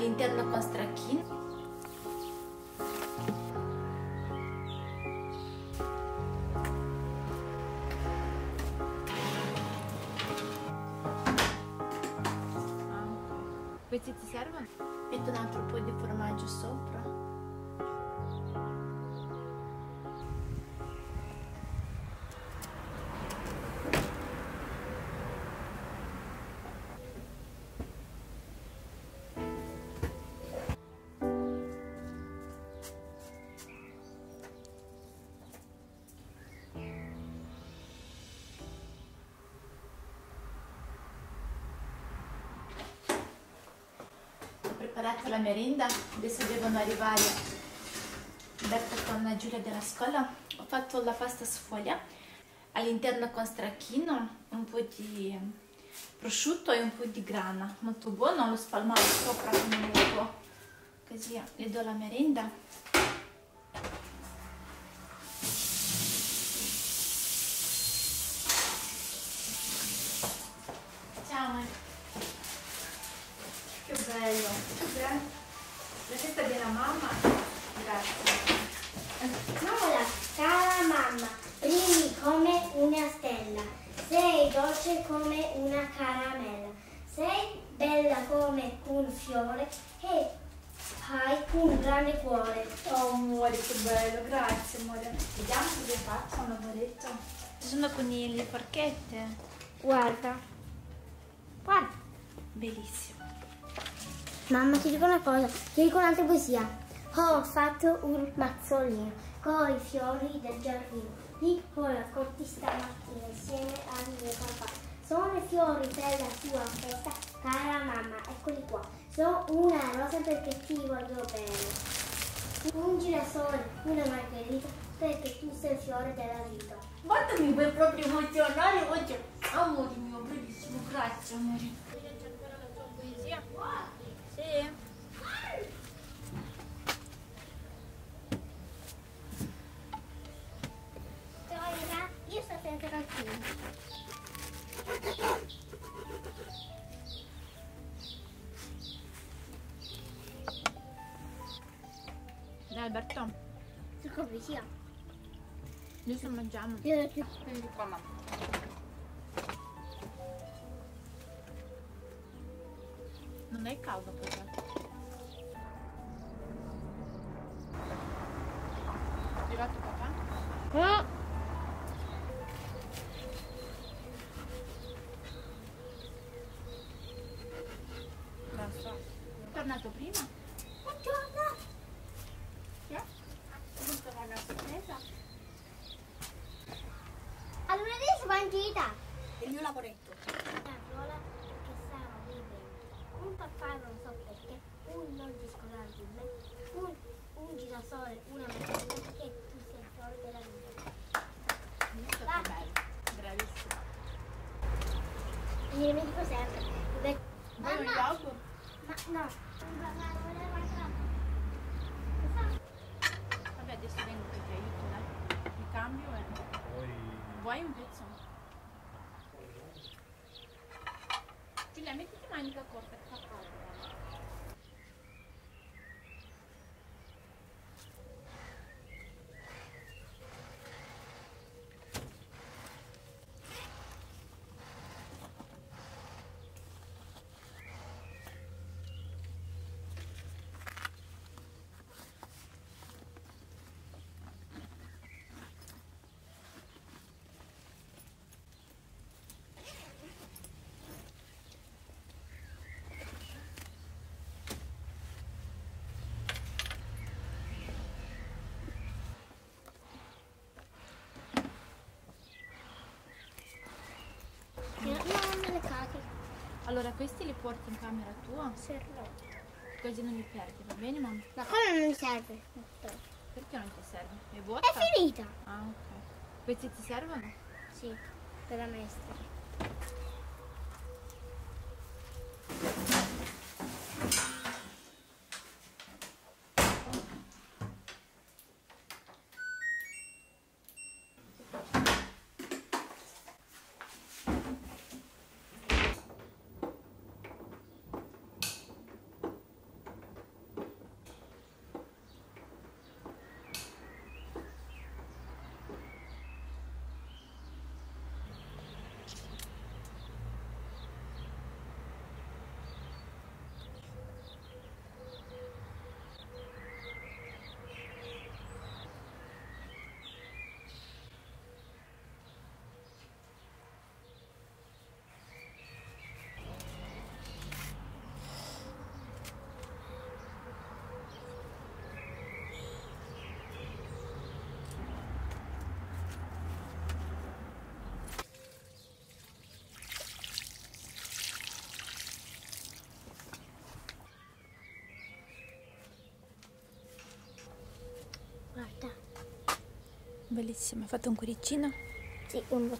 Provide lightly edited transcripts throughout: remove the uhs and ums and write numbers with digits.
all'interno con stracchino. Questi ti servono? Metto un altro po' di formaggio sopra. Preparata la merenda, adesso devono arrivare Berta con Giulia della scuola. Ho fatto la pasta sfoglia all'interno con stracchino, un po' di prosciutto e un po' di grana, molto buono. L'ho spalmato sopra come un po', così le do la merenda. Ciao. Che bello, la festa della mamma, grazie. Hola, cara mamma, brilli come una stella, sei dolce come una caramella, sei bella come un fiore e hai un grande cuore. Oh amore, che bello, grazie amore. Vediamo cosa faccio, un lavoretto. Ci sono conigli, forchette. Guarda, guarda. Bellissimo. Mamma, ti dico una cosa, ti dico un'altra poesia. Ho fatto un mazzolino con i fiori del giardino. Li ho raccolti stamattina insieme al mio papà. Sono i fiori per la tua festa, cara mamma, eccoli qua. Sono una rosa perché ti voglio bene. Un girasole, una margherita, perché tu sei il fiore della vita. Guarda, mi vuoi proprio emozionare oggi. Amore mio, bellissimo, grazie amore. Ti leggi ancora la tua poesia? Sì. Io sto sempre tranquilla. Dai Alberto, Su come sia? adesso mangiamo. Io più. Prendi qua mamma. Non è caldo però. È arrivato papà? No. Basta. È tornato prima? Buongiorno. Sì? Questa è una sorpresa. Allora adesso va in gita. Il mio lavoretto. Una viola che stava vivendo. Un papà non so perché, un non discolare di me, un girasole, una mattina che tu sei il fiore della vita. Questo è bello. Bravissimo. E glielo dico sempre. Vuoi un yogurt? Ma no. Vabbè, adesso vengo che ti aiuto, dai. Mi cambio e... Vuoi un pezzo? Giulia, mettiti manica corta che fa caldo. Non me le cacche. Allora, questi li porti in camera tua? Serve. Così non li perdi, va bene mamma? Ma come non mi serve? Perché non ti serve? È vuota? È finita. Ah, ok. Questi ti servono? Sì, per la maestra. Bellissimo, hai fatto un cuoricino? Sì, un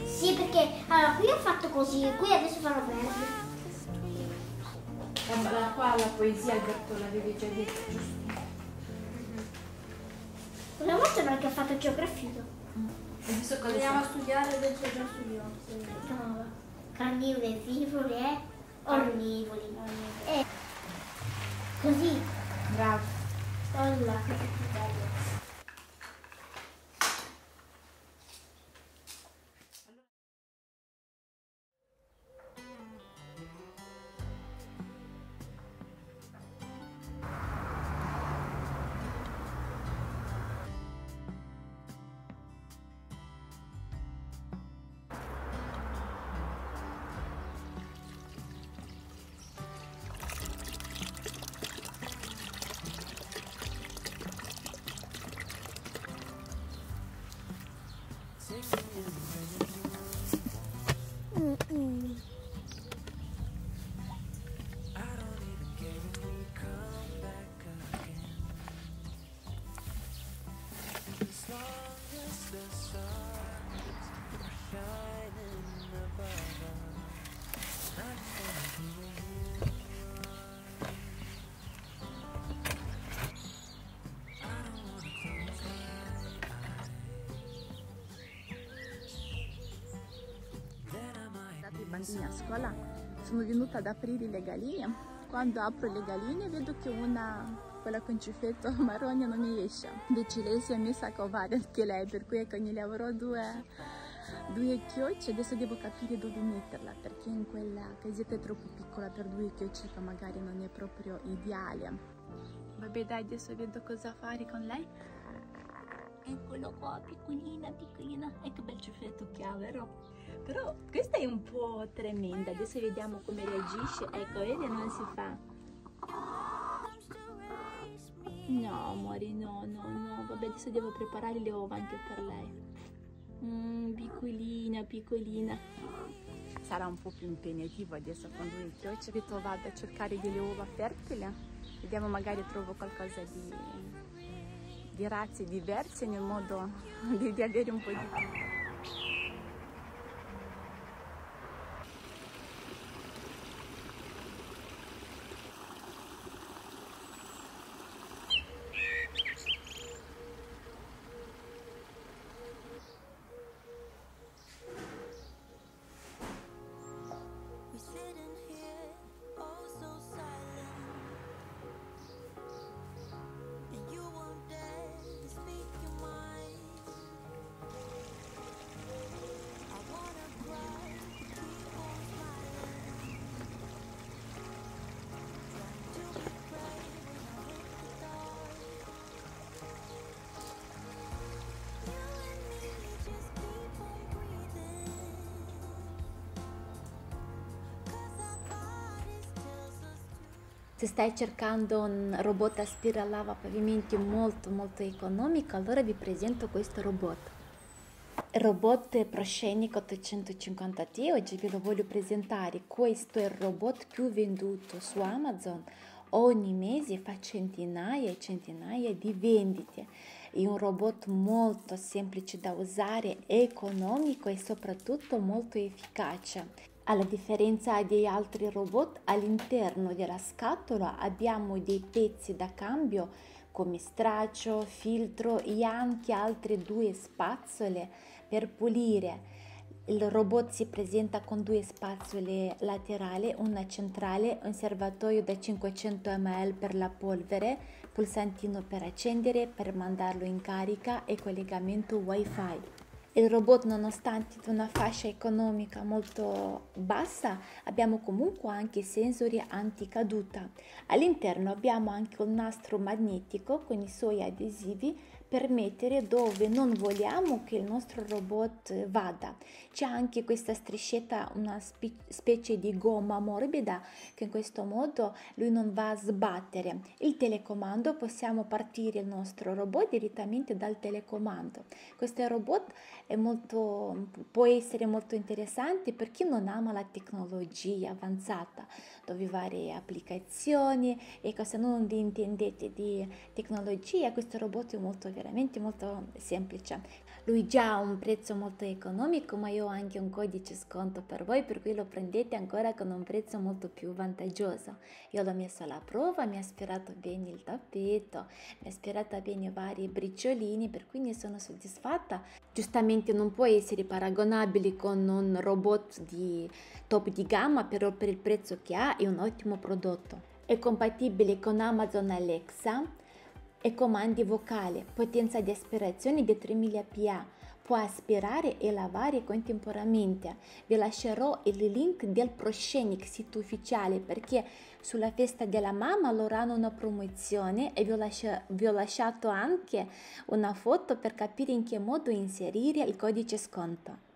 Sì, perché allora qui ho fatto così, qui adesso farò verde. Qua la poesia Alberto l'avevi già detto, giusto? Una volta perché ho fatto geografia. Adesso cosa Andiamo a fai? studiare del già studiato. No, carnivori, frivoli e ornivori. E così. Bravo. Allora, che bello. I bambini a scuola sono venuta ad aprire le galline. Quando apro le galline vedo che quella con ciuffetto marrone non mi esce, invece lei si è messa a covare anche lei, per cui ecco, ne avrò due chiocci. Adesso devo capire dove metterla, perché in quella casetta è troppo piccola per 2 chiocci, che magari non è proprio ideale. Vabbè dai, adesso vedo cosa fare con lei. Eccolo qua, piccolina, piccolina, e che bel ciuffetto che ha, vero? Però questa è un po' tremenda, adesso vediamo come reagisce. Ecco, vedi, non si fa. No, amore, no, vabbè, adesso devo preparare le uova anche per lei. Piccolina, piccolina. Sarà un po' più impegnativo adesso con 2 chiocci. Vado a cercare delle uova fertili, vediamo, magari trovo qualcosa di razze diverse, nel modo di avere un po' di più. Se stai cercando un robot aspiralava pavimenti molto economico, allora vi presento questo robot. Il robot Proscenic 850T, oggi ve lo voglio presentare. Questo è il robot più venduto su Amazon. Ogni mese fa centinaia e centinaia di vendite. È un robot molto semplice da usare, economico e soprattutto molto efficace. Alla differenza di altri robot, all'interno della scatola abbiamo dei pezzi da cambio come straccio, filtro e anche altre 2 spazzole per pulire. Il robot si presenta con 2 spazzole laterali, una centrale, un serbatoio da 500 ml per la polvere, pulsantino per accendere, per mandarlo in carica e collegamento wifi. Il robot, nonostante una fascia economica molto bassa, abbiamo comunque anche sensori anticaduta. All'interno abbiamo anche un nastro magnetico con i suoi adesivi per mettere dove non vogliamo che il nostro robot vada. C'è anche questa striscetta, una specie di gomma morbida che in questo modo lui non va a sbattere. Il telecomando, possiamo partire il nostro robot direttamente dal telecomando. Questo robot può essere molto interessante per chi non ama la tecnologia avanzata, dove varie applicazioni, ecco, se non intendete di tecnologia, questo robot è veramente molto semplice. Lui già ha un prezzo molto economico, ma io ho anche un codice sconto per voi, per cui lo prendete ancora con un prezzo molto più vantaggioso. Io l'ho messo alla prova, mi ha aspirato bene il tappeto, mi ha aspirato bene i vari briciolini, per cui ne sono soddisfatta. Giustamente non può essere paragonabile con un robot di top di gamma, però per il prezzo che ha è un ottimo prodotto. È compatibile con Amazon Alexa e comandi vocali, potenza di aspirazione di 3000 PA, può aspirare e lavare contemporaneamente. Vi lascerò il link del Proscenic, sito ufficiale, perché sulla festa della mamma loro hanno una promozione e vi ho lasciato anche una foto per capire in che modo inserire il codice sconto.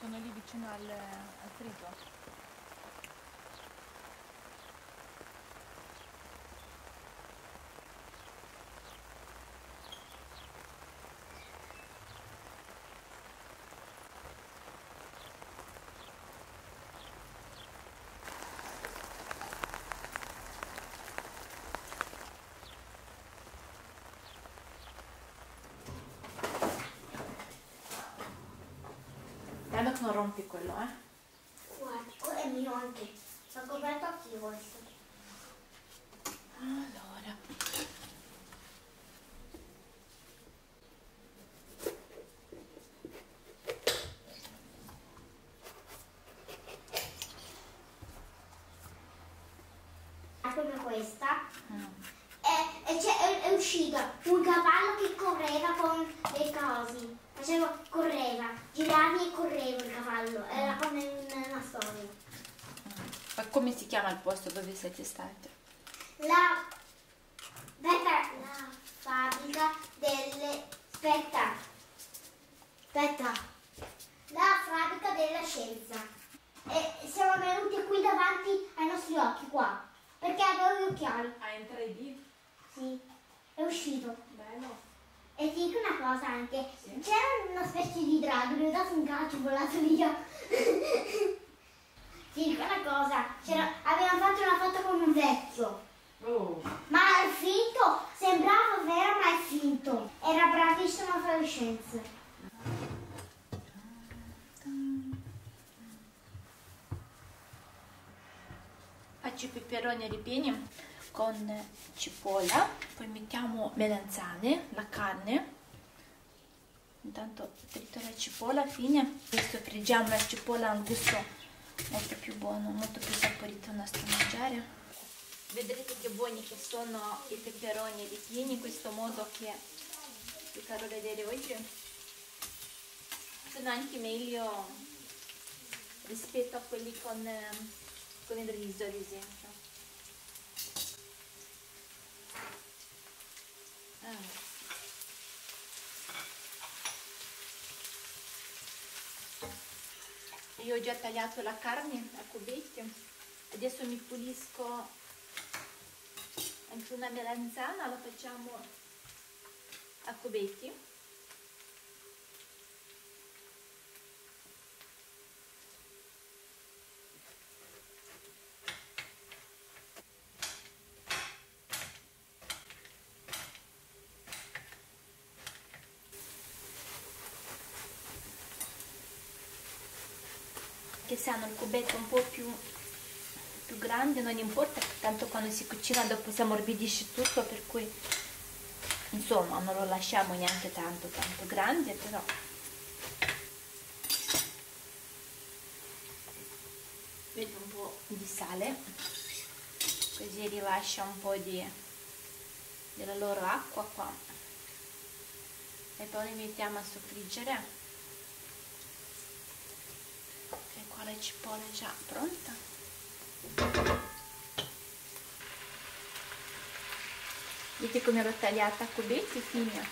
Sono lì vicino al frigo. che non rompi quello, Guarda, quello è mio anche. L'ho coperto anch'io questo. Allora. Come questa. È uscito un cavallo che correva con le cose. Correva, giravi e correva il cavallo. Era come una storia. Ma come si chiama il posto dove siete stati? La fabbrica delle... Aspetta. La fabbrica della scienza. E siamo venuti qui davanti ai nostri occhi, qua. Perché avevo gli occhiali. Ah, in 3D? Sì, è uscito. Bello. E ti dico una cosa anche. Sì. C'era una specie di drago, gli ho dato un calcio, volato via. Ti dico una cosa. Avevamo fatto una foto con un vecchio. Oh. Ma è finto, sembrava vero ma è finto. Era bravissimo a fare scienze. Faccio i peperoni ripieni con cipolla, poi mettiamo melanzane, la carne. Intanto trituro la cipolla alla fine. Adesso friggiamo la cipolla a un gusto molto più buono, molto più saporito il nostro mangiare. Vedrete che buoni che sono i peperoni ripieni in questo modo che vi farò vedere oggi. Sono anche meglio rispetto a quelli con il riso, ad esempio. Io ho già tagliato la carne a cubetti, adesso mi pulisco anche una melanzana, la facciamo a cubetti. Che se hanno il cubetto un po' più grande non importa, tanto quando si cucina dopo si ammorbidisce tutto, per cui insomma non lo lasciamo neanche tanto grande, però metto un po' di sale così rilascia un po' della loro acqua qua e poi li mettiamo a soffriggere. Qua la cipolla è già pronta. Vedete come l'ho tagliata a cubetti fine.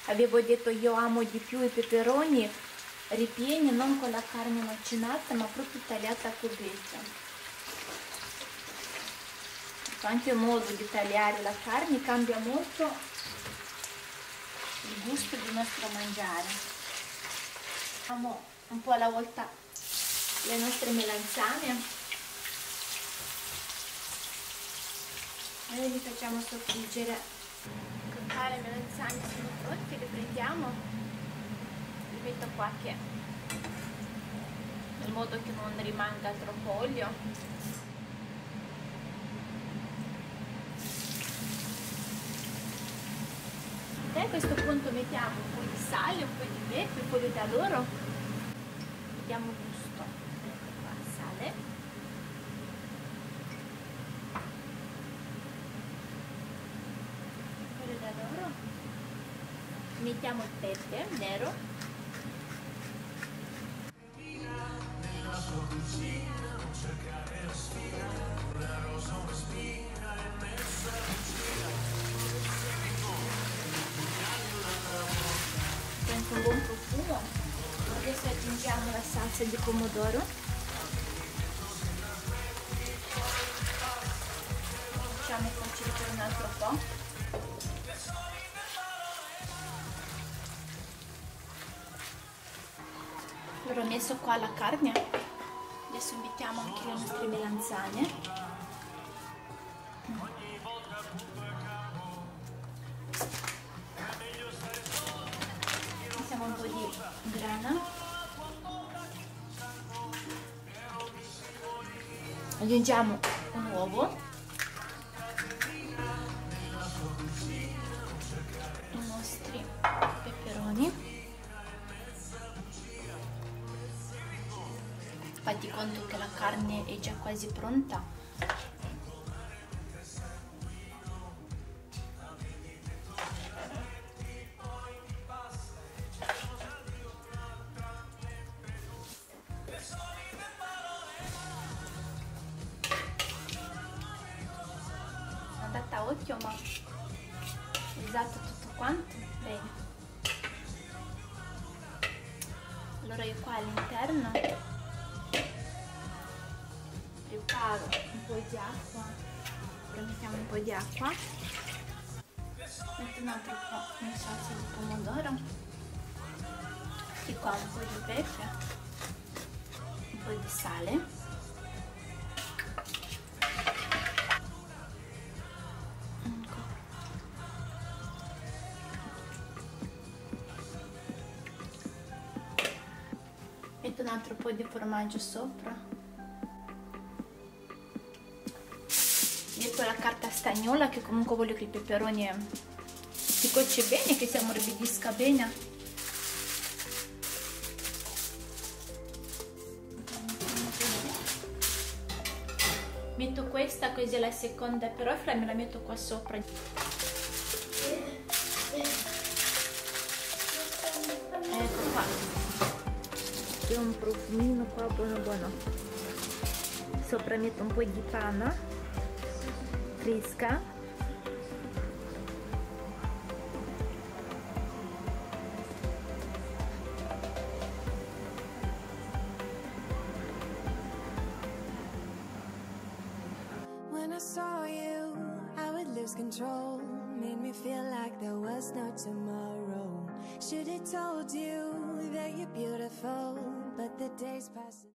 Avevo detto io amo di più i peperoni ripieni non con la carne macinata ma proprio tagliata a cubetti. Anche il modo di tagliare la carne cambia molto il gusto del nostro mangiare. Facciamo un po' alla volta le nostre melanzane e li facciamo soffriggere. Le melanzane sono pronte, le prendiamo, li metto qua che in modo che non rimanga troppo olio. E a questo punto mettiamo un po' di sale, un po' di pepe, un po' di d'alloro, diamo gusto. Sale, quello d'alloro, mettiamo il pepe nero, sente un buon profumo. Adesso aggiungiamo la salsa di pomodoro. Facciamo cuocere per un altro po'. Allora ho messo qua la carne. Adesso mettiamo anche le nostre melanzane. Mettiamo un po' di grana. Aggiungiamo un uovo, i nostri peperoni. Fatti conto che la carne è già quasi pronta. Sono andata a occhio, ma ho usato tutto quanto bene. Allora io qua all'interno preparo un po' di acqua, mettiamo un po' di acqua, metto un altro po' di salsa di pomodoro, di qua un po' di pepe, un po' di sale, metto un altro po' di formaggio sopra. Metto la carta stagnola, che comunque voglio che il peperone si cuoce bene, che si ammorbidisca bene. Metto questa, così è la seconda, però me la metto qua sopra. Ecco qua. C'è un profumino qua buono buono. Sopra metto un po' di panna fresca. When I saw you, I would lose control. Made me feel like there was no tomorrow. Should have told you that you're beautiful, but the days pass.